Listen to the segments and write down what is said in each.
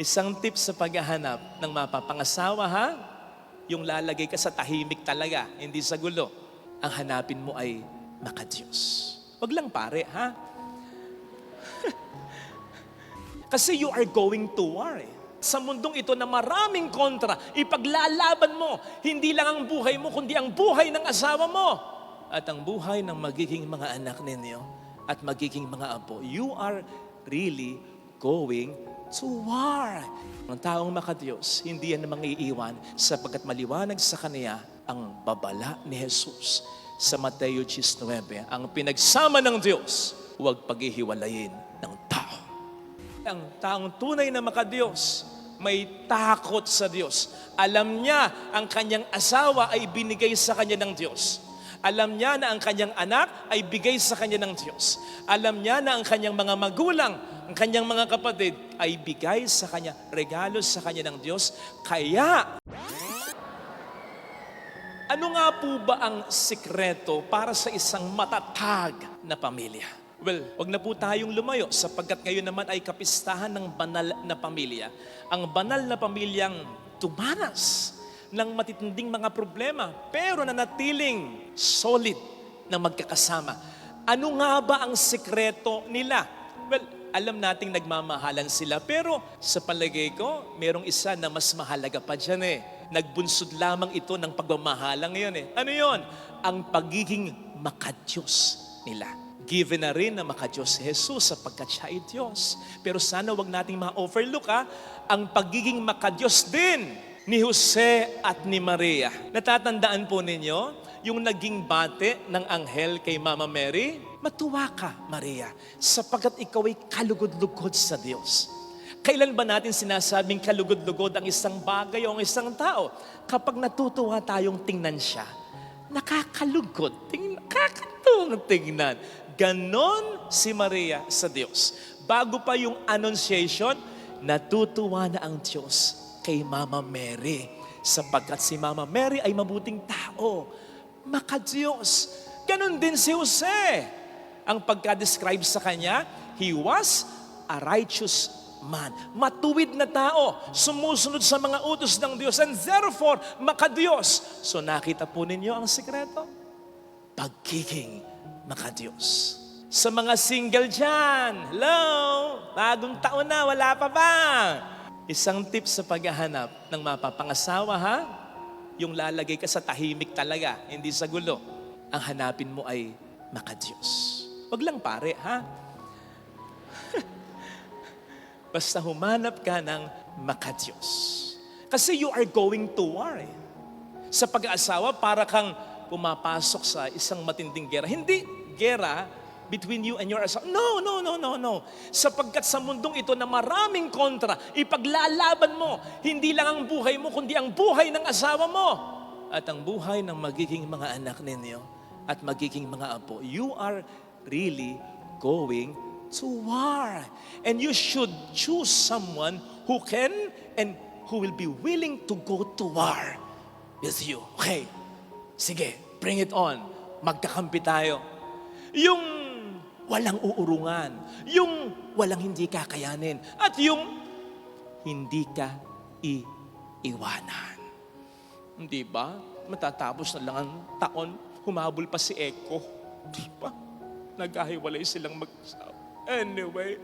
Isang tip sa paghahanap ng mapapangasawa, ha? Yung lalagay ka sa tahimik talaga, hindi sa gulo. Ang hanapin mo ay makadiyos. Wag lang pare, ha? Kasi you are going to war, eh. Sa mundong ito na maraming kontra, ipaglalaban mo, hindi lang ang buhay mo, kundi ang buhay ng asawa mo. At ang buhay ng magiging mga anak ninyo at magiging mga apo. You are really going to war. Ang taong makadiyos, hindi yan namang iiwan sapagkat maliwanag sa kanya ang babala ni Jesus. Sa Mateo 19, ang pinagsama ng Diyos, huwag paghihiwalayin ng tao. Ang taong tunay na makadiyos, may takot sa Diyos. Alam niya ang kanyang asawa ay binigay sa kanya ng Diyos. Alam niya na ang kanyang anak ay bigay sa kanya ng Diyos. Alam niya na ang kanyang mga magulang, ang kanyang mga kapatid ay bigay sa kanya, regalo sa kanya ng Diyos. Kaya, ano nga po ba ang sikreto para sa isang matatag na pamilya? Well, wag na po tayong lumayo sapagkat ngayon naman ay kapistahan ng banal na pamilya. Ang banal na pamilyang tumanas ng matitinding mga problema pero nanatiling solid na magkakasama. Ano nga ba ang sikreto nila? Well, alam nating nagmamahalan sila pero sa palagay ko, merong isa na mas mahalaga pa dyan eh. Nagbunsod lamang ito ng pagmamahalan ngayon eh. Ano yon? Ang pagiging makadiyos nila. Given na rin na makadiyos si Jesus sapagkat siya ay Diyos. Pero sana wag nating ma-overlook ang pagiging makadiyos din ni Jose at ni Maria. Natatandaan po ninyo yung naging bate ng anghel kay Mama Mary? Matuwa ka, Maria, sapagkat ikaw ay kalugod-lugod sa Diyos. Kailan ba natin sinasabing kalugod-lugod ang isang bagay o ang isang tao? Kapag natutuwa tayong tingnan siya, nakakalugod, nakakatuwang tingnan. Ganon si Maria sa Diyos. Bago pa yung annunciation, natutuwa na ang Diyos kay Mama Mary. Sapagkat si Mama Mary ay mabuting tao, makadiyos. Ganon din si Jose. Ang pagka-describe sa kanya, he was a righteous man. Matuwid na tao, sumusunod sa mga utos ng Diyos, and therefore, makadiyos. So nakita po ninyo ang sikreto? Pagiging makadiyos. Sa mga single dyan, hello, bagong taon na, wala pa ba? Isang tip sa paghahanap ng mapapangasawa, ha? Yung lalagay ka sa tahimik talaga, hindi sa gulo. Ang hanapin mo ay makadiyos. Wag lang pare, ha? Basta humanap ka ng makadiyos. Kasi you are going to war, eh. Sa pag-aasawa, para kang pumapasok sa isang matinding gera. Hindi gera between you and your asawa. No. Sapagkat sa mundong ito na maraming kontra, ipaglalaban mo, hindi lang ang buhay mo, kundi ang buhay ng asawa mo. At ang buhay ng magiging mga anak ninyo at magiging mga apo. You are really going to war. And you should choose someone who can and who will be willing to go to war with you. Okay, sige, bring it on. Magkakampi tayo. Yung walang uurungan, yung walang hindi kakayanin, at yung hindi ka iiwanan. Hindi ba? Matatapos na lang ang taon, humabol pa si Eko. Di ba? Nagkahiwalay silang mag-asawa. Anyway,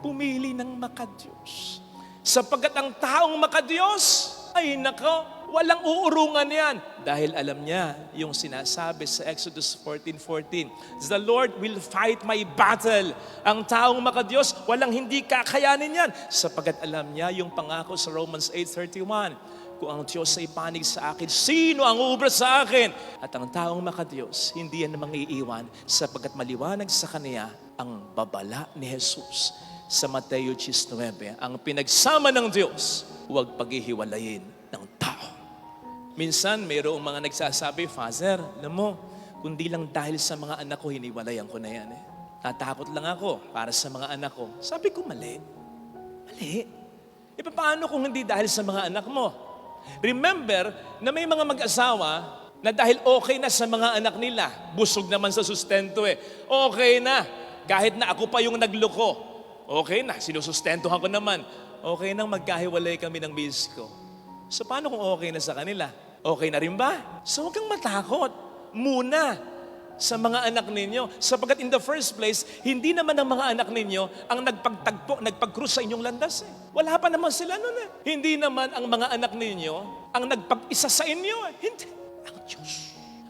pumili ng makadiyos. Sapagkat ang taong makadiyos, ay nako, walang uurungan yan. Dahil alam niya yung sinasabi sa Exodus 14:14. The Lord will fight my battle. Ang taong makadiyos, walang hindi kakayanin yan. Sapagkat alam niya yung pangako sa Romans 8:31. Kung ang Diyos ay panig sa akin, sino ang uubra sa akin? At ang taong makadiyos, hindi yan namang iiwan sapagkat maliwanag sa kanya ang babala ni Jesus. Sa Mateo 19, ang pinagsama ng Diyos, huwag paghihiwalayin ng tao. Minsan, mayroong mga nagsasabi, Father, alam mo, kundi lang dahil sa mga anak ko, hiniwalayan ko na yan. Natakot lang ako para sa mga anak ko. Sabi ko, mali. Mali. E paano kung hindi dahil sa mga anak mo? Remember na may mga mag-asawa na dahil okay na sa mga anak nila, busog naman sa sustento okay na. Kahit na ako pa yung nagloko, okay na, sinusustentuhan ko naman. okay nang magkahiwalay kami ng miss ko. So paano kung okay na sa kanila? Okay na rin ba? So huwag kang matakot muna sa mga anak ninyo. Sapagkat in the first place, hindi naman ang mga anak ninyo ang nagpagtagpo, nagpag-cross sa inyong landas. Wala pa naman sila nun . Hindi naman ang mga anak ninyo ang nagpag-isa sa inyo. Hindi. Ang Diyos.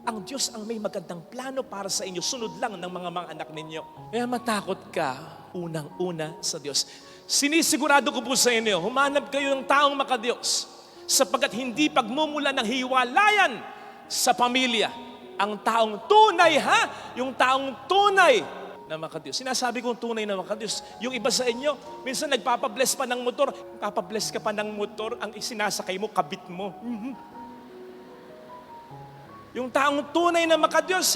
Ang Diyos ang may magandang plano para sa inyo. Sunod lang ng mga anak ninyo. Kaya matakot ka, unang-una sa Diyos. Sinisigurado ko po sa inyo, humanap kayo ng taong makadiyos. Sapagkat hindi pagmumula ng hiwalayan sa pamilya. Ang taong tunay, yung taong tunay na makadiyos. Sinasabi kong tunay na makadiyos. Yung iba sa inyo, minsan nagpapabless pa ng motor. Papabless ka pa ng motor, ang isinasakay mo, kabit mo. Yung taong tunay na makadiyos,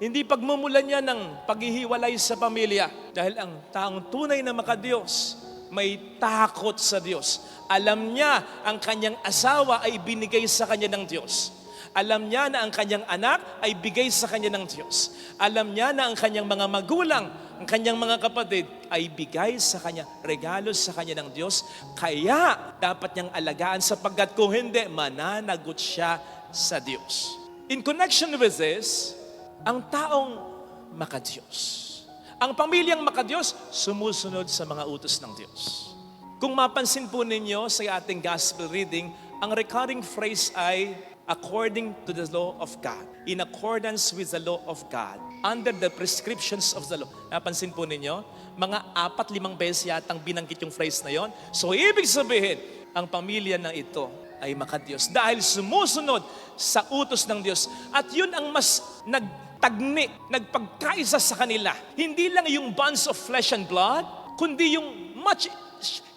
hindi pagmumulan niya ng paghihiwalay sa pamilya. Dahil ang taong tunay na makadiyos, may takot sa Diyos. Alam niya ang kanyang asawa ay binigay sa kanya ng Diyos. Alam niya na ang kanyang anak ay bigay sa kanya ng Diyos. Alam niya na ang kanyang mga magulang, ang kanyang mga kapatid ay bigay sa kanya, regalo sa kanya ng Diyos. Kaya dapat niyang alagaan sapagkat kung hindi, mananagot siya sa Diyos. In connection with this, ang taong makadiyos. Ang pamilyang makadiyos, sumusunod sa mga utos ng Diyos. Kung mapansin po ninyo sa ating gospel reading, ang recurring phrase ay according to the law of God, in accordance with the law of God, under the prescriptions of the law. Napansin po ninyo? Mga 4-5 beses yatang binanggit yung phrase na yon. So, ibig sabihin, ang pamilya na ito ay makadiyos dahil sumusunod sa utos ng Diyos. At yun ang mas nagtagni, nagpagkaisa sa kanila. Hindi lang yung bonds of flesh and blood, kundi yung much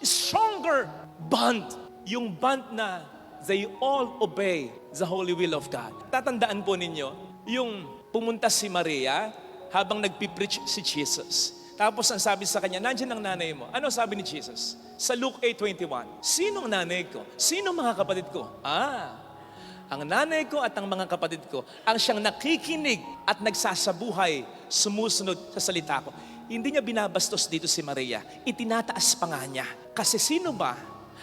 stronger bond. Yung bond na they all obey the holy will of God. Tatandaan po ninyo, yung pumunta si Maria habang nagpipreach si Jesus. Tapos ang sabi sa kanya, nandiyan ang nanay mo. Ano sabi ni Jesus? Sa Luke 8:21, sinong nanay ko? Sinong mga kapatid ko? Ang nanay ko at ang mga kapatid ko, ang siyang nakikinig at nagsasabuhay, sumusunod sa salita ko. Hindi niya binabastos dito si Maria. Itinataas pa nga niya. Kasi sino ba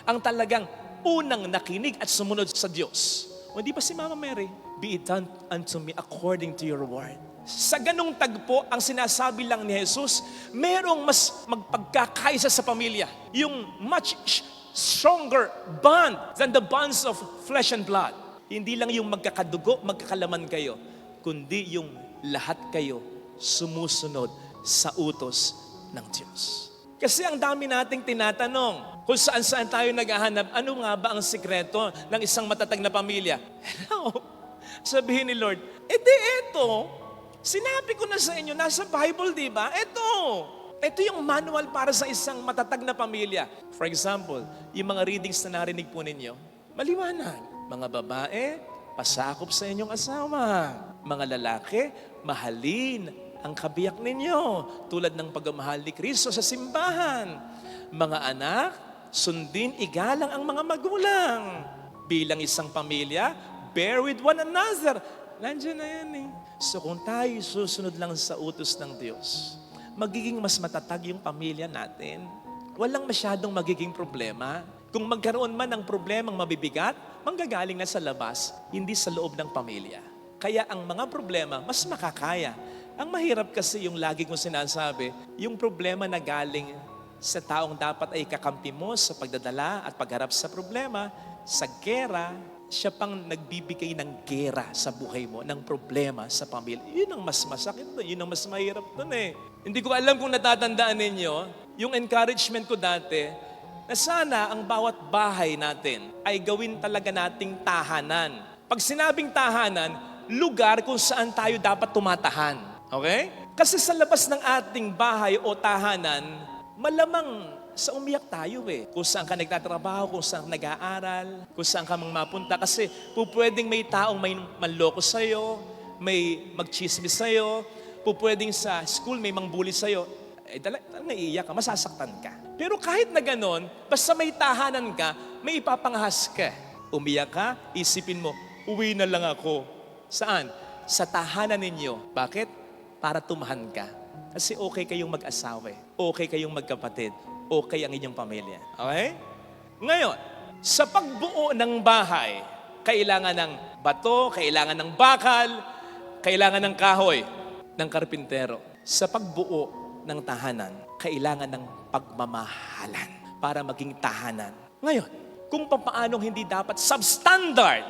ang talagang unang nakinig at sumunod sa Diyos? O di ba si Mama Mary? Be it done unto me according to your word. Sa ganung tagpo, ang sinasabi lang ni Jesus, merong mas magpagkakaisa sa pamilya. Yung much stronger bond than the bonds of flesh and blood. Hindi lang yung magkakadugo, magkakalaman kayo, kundi yung lahat kayo sumusunod sa utos ng Diyos. Kasi ang dami nating tinatanong kung saan-saan tayo naghahanap, ano nga ba ang sikreto ng isang matatag na pamilya? Sabihin ni Lord, eto, sinabi ko na sa inyo, nasa Bible, di ba? Ito yung manual para sa isang matatag na pamilya. For example, yung mga readings na narinig po ninyo, maliwanag. Mga babae, pasakop sa inyong asawa. Mga lalaki, mahalin ang kabiyak ninyo, tulad ng pagmamahal ni Kristo sa simbahan. Mga anak, sundin, igalang ang mga magulang. Bilang isang pamilya, bear with one another. Nandiyan na yan So kung tayo susunod lang sa utos ng Diyos, magiging mas matatag yung pamilya natin. Walang masyadong magiging problema. Kung magkaroon man ng problemang mabibigat, manggagaling na sa labas, hindi sa loob ng pamilya. Kaya ang mga problema, mas makakaya. Ang mahirap kasi yung lagi kong sinasabi, yung problema na galing sa taong dapat ay kakampi mo sa pagdadala at pagharap sa problema, sa gera, siya pang nagbibigay ng gera sa buhay mo, ng problema sa pamilya. Yun ang mas masakit doon, yun ang mas mahirap doon Hindi ko alam kung natatandaan ninyo, yung encouragement ko dati, na sana ang bawat bahay natin ay gawin talaga nating tahanan. Pag sinabing tahanan, lugar kung saan tayo dapat tumatahan. Okay? Kasi sa labas ng ating bahay o tahanan, malamang sa umiyak tayo Kung saan ka nagtatrabaho, kung saan nag-aaral, kung saan ka mang mapunta. Kasi pwedeng may taong may manloko sa'yo, may magchismis sa'yo, pwedeng sa school may mangbuli sa'yo. Talagang naiiyak ka, masasaktan ka. Pero kahit na ganon, basta may tahanan ka, may ipapangahas ka. Umiyak ka, isipin mo, uwi na lang ako. Saan? Sa tahanan ninyo. Bakit? Para tumahan ka. Kasi okay kayong mag-asawa Okay kayong magkapatid. okay ang inyong pamilya. Okay? Ngayon, sa pagbuo ng bahay, kailangan ng bato, kailangan ng bakal, kailangan ng kahoy, ng karpintero. Sa pagbuo ng tahanan, kailangan ng pagmamahalan para maging tahanan. Ngayon, kung papaanong hindi dapat substandard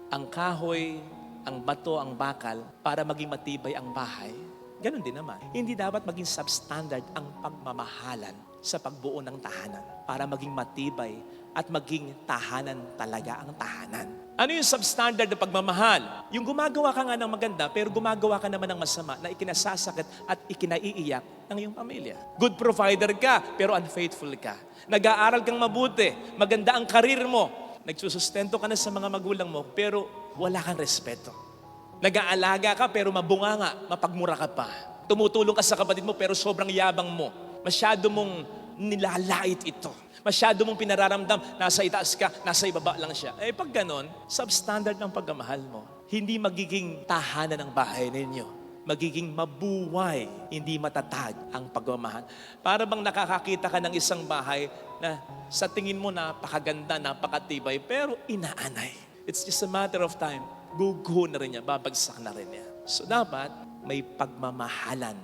ang kahoy, ang bato, ang bakal para maging matibay ang bahay, ganun din naman. Hindi dapat maging substandard ang pagmamahalan sa pagbuo ng tahanan para maging matibay at maging tahanan talaga ang tahanan. Ano yung substandard na pagmamahal? Yung gumagawa ka nga ng maganda pero gumagawa ka naman ng masama na ikinasasakit at ikinaiiyak ng iyong pamilya. Good provider ka pero unfaithful ka. Nag-aaral kang mabuti, maganda ang karir mo, nagsusustento ka na sa mga magulang mo pero wala kang respeto. Nag-aalaga ka pero mabunganga, mapagmura ka pa. Tumutulong ka sa kapatid mo pero sobrang yabang mo. Masyado mong nilalait ito. Masyado mong pinararamdam, nasa itaas ka, nasa ibaba lang siya. Eh pag ganon, substandard ng pagmamahal mo. Hindi magiging tahanan ng bahay ninyo. Magiging mabuhay, hindi matatag ang pagmamahal. Para bang nakakakita ka ng isang bahay na sa tingin mo napakaganda, napakatibay, pero inaanay. It's just a matter of time. Guguho na rin niya, babagsak na rin niya. So dapat may pagmamahalan,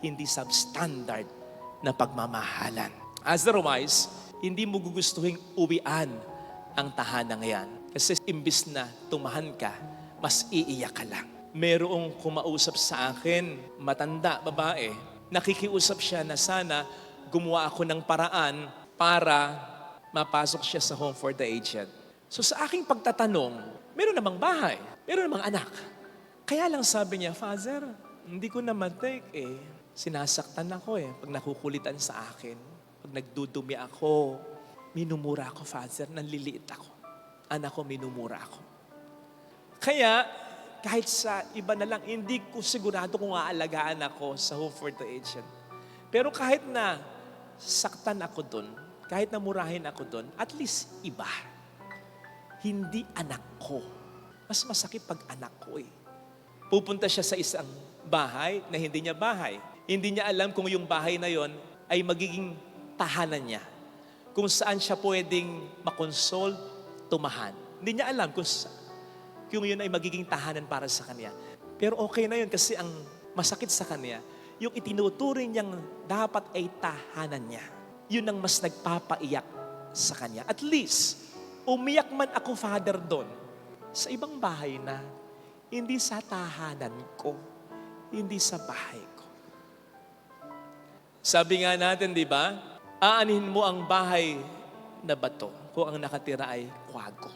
hindi substandard na pagmamahalan. Otherwise, hindi mo gugustuhin uwian ang tahanang yan. Kasi imbis na tumahan ka, mas iiyak ka lang. Merong kumausap sa akin, matanda, babae, nakikiusap siya na sana gumawa ako ng paraan para mapasok siya sa home for the aged. So sa aking pagtatanong, meron namang bahay, meron namang anak. Kaya lang sabi niya, Father, hindi ko na matake Sinasaktan ako pag nakukulitan sa akin. Pag nagdudumi ako, minumura ako, Father, nanliliit ako. Anak ko, minumura ako. Kaya, kahit sa iba na lang, hindi ko sigurado kung aalagaan ako sa home for the aged. Pero kahit na saktan ako dun, kahit na murahin ako dun, at least iba. Hindi anak ko. Mas masakit pag anak ko Pupunta siya sa isang bahay na hindi niya bahay. Hindi niya alam kung yung bahay na yon ay magiging tahanan niya. Kung saan siya pwedeng makonsol, tumahan. Hindi niya alam kung yun ay magiging tahanan para sa kanya. Pero okay na yun kasi ang masakit sa kanya, yung itinuturing niyang dapat ay tahanan niya. Yun ang mas nagpapaiyak sa kanya. At least, umiyak man ako, Father, doon sa ibang bahay na hindi sa tahanan ko, hindi sa bahay ko. Sabi nga natin, di ba? Aanhin mo ang bahay na bato kung ang nakatira ay kwago.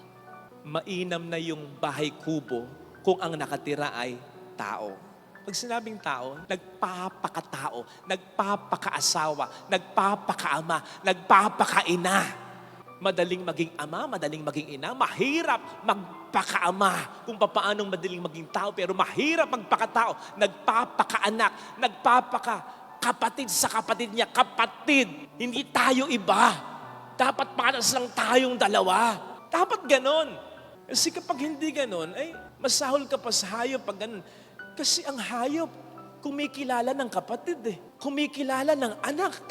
Mainam na yung bahay kubo kung ang nakatira ay tao. Pag sinabing tao, nagpapakatao, nagpapakaasawa, nagpapakaama, nagpapakaina. Madaling maging ama, madaling maging ina, mahirap magpakaama kung paanong madaling maging tao, pero mahirap magpakatao, nagpapakaanak, kapatid sa kapatid niya, kapatid. Hindi tayo iba. Dapat paras lang tayong dalawa. Dapat ganon. Kasi kapag hindi ganon, ay masahol ka pa sa hayop pag ganon. Kasi ang hayop, kumikilala ng kapatid Kumikilala ng anak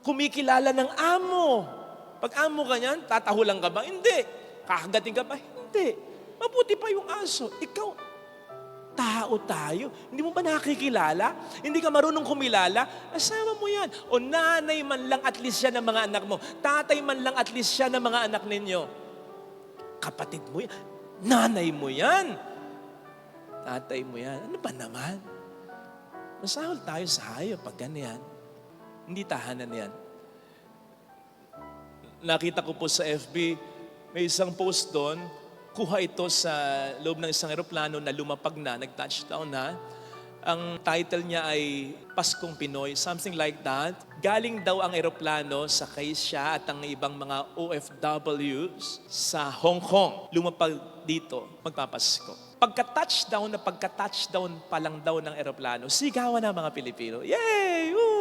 Kumikilala ng amo. Pag amo ka niyan, tatahulan ka ba? Hindi. Kakagating ka ba? Hindi. Mabuti pa yung aso. Ikaw, tao tayo. Hindi mo ba nakikilala? Hindi ka marunong kumilala? Asawa mo yan. O nanay man lang at least siya ng mga anak mo. Tatay man lang at least siya ng mga anak ninyo. Kapatid mo yan. Nanay mo yan. Tatay mo yan. Ano ba naman? Masahol tayo sa hayop pag ganyan. Hindi tahanan yan. Nakita ko po sa FB, may isang post doon, kuha ito sa loob ng isang eroplano na lumapag na, nag-touchdown na. Ang title niya ay Paskong Pinoy, something like that. Galing daw ang eroplano sa siya at ang ibang mga OFWs sa Hong Kong. Lumapag dito, magpapasko. Pagka-touchdown pa lang daw ng eroplano, sigawan na mga Pilipino. Yay! Woo!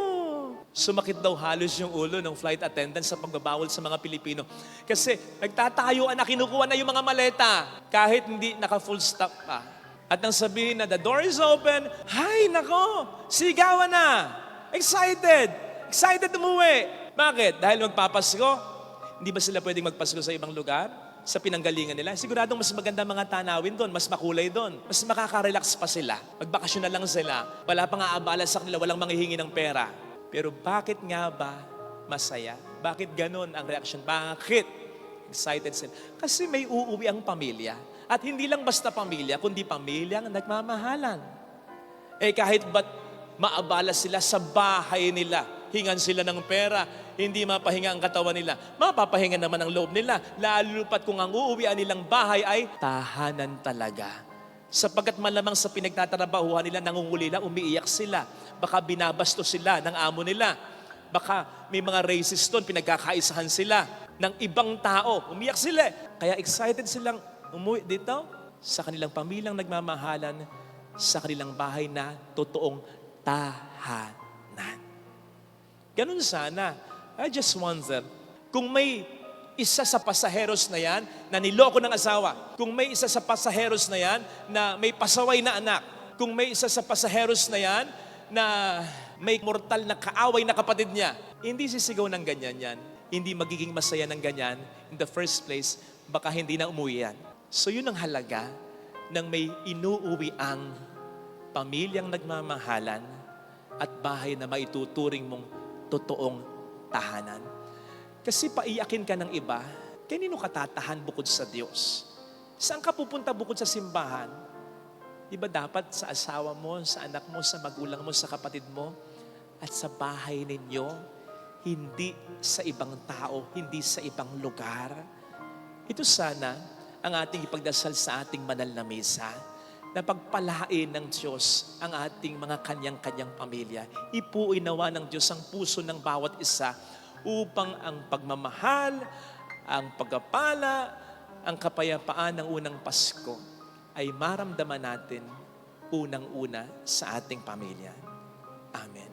Sumakit daw halos yung ulo ng flight attendant sa pagbabawal sa mga Pilipino. Kasi nagtatayuan na kinukuha na yung mga maleta kahit hindi naka-full stop pa. At nang sabihin na the door is open, hay nako, sigawan na. Excited umuwi. Bakit? Dahil magpapasko, hindi ba sila pwedeng magpasko sa ibang lugar? Sa pinanggalingan nila? Siguradong mas maganda mga tanawin doon, mas makulay doon, mas makaka-relax pa sila. Magbakasyon na lang sila, wala pang aabala sa kanila, walang manghihingi ng pera. Pero bakit nga ba masaya? Bakit ganon ang reaction? Bakit excited sila? Kasi may uuwi ang pamilya. At hindi lang basta pamilya, kundi pamilyang nagmamahalan. Kahit ba't maabala sila sa bahay nila, hingan sila ng pera, hindi mapahinga ang katawan nila, mapapahinga naman ang loob nila, lalo pat kung ang uuwian nilang bahay ay tahanan talaga. Sapagkat malamang sa pinagtatrabahuhan nila, nangungulila, umiiyak sila. Baka binabasto sila ng amo nila. Baka may mga racist doon, pinagkakaisahan sila ng ibang tao. Umiyak sila. Kaya excited silang umuwi dito sa kanilang pamilyang nagmamahalan, sa kanilang bahay na totoong tahanan. Ganun sana. I just wonder, kung may isa sa pasaheros na yan na niloko ng asawa, kung may isa sa pasaheros na yan na may pasaway na anak, kung may isa sa pasaheros na yan na may mortal na kaaway na kapatid niya, hindi sisigaw ng ganyan yan. Hindi magiging masaya ng ganyan. In the first place, baka hindi na umuwi yan. So yun ang halaga ng may inuuwi ang pamilyang nagmamahalan at bahay na maituturing mong totoong tahanan. Kasi paiyakin ka ng iba, kanino ka tatahan bukod sa Diyos? Saan ka pupunta bukod sa simbahan? Di ba dapat sa asawa mo, sa anak mo, sa magulang mo, sa kapatid mo, at sa bahay ninyo, hindi sa ibang tao, hindi sa ibang lugar? Ito sana ang ating ipagdasal sa ating banal na misa, na pagpalain ng Diyos ang ating mga kanyang-kanyang pamilya. Ipuin nawa ng Diyos ang puso ng bawat isa upang ang pagmamahal, ang pagpapala, ang kapayapaan ng unang Pasko ay maramdaman natin unang-una sa ating pamilya. Amen.